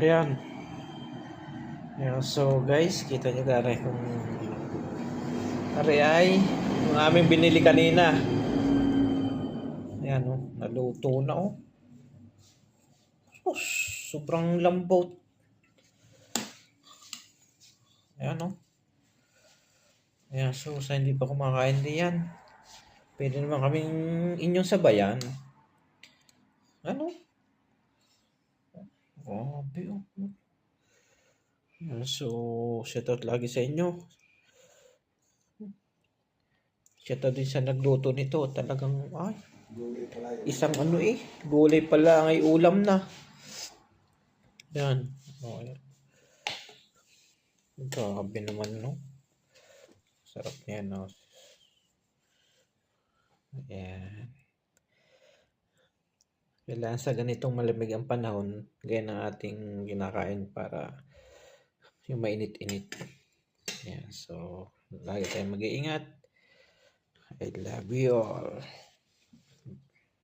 Ayan. Ayan. So guys, kita nyo gari kung ay yung aming binili kanina. Ayan naluto na Sus, sobrang lambot. Ayan Ayan, so sa hindi pa kumakain diyan, pwede naman kaming inyong sabayan. Grabe Ayan, so shoutout lagi sa inyo. Shoutout din sa nagluto nito. Talagang isang gulay pala ay ulam na. Yan. Grabe naman Sarap niyan Ayan. Kailangan sa ganitong malamig ang panahon, gaya ng ating kinakain para yung mainit-init. Ayan. So, lagi tayong mag-iingat. I love you all.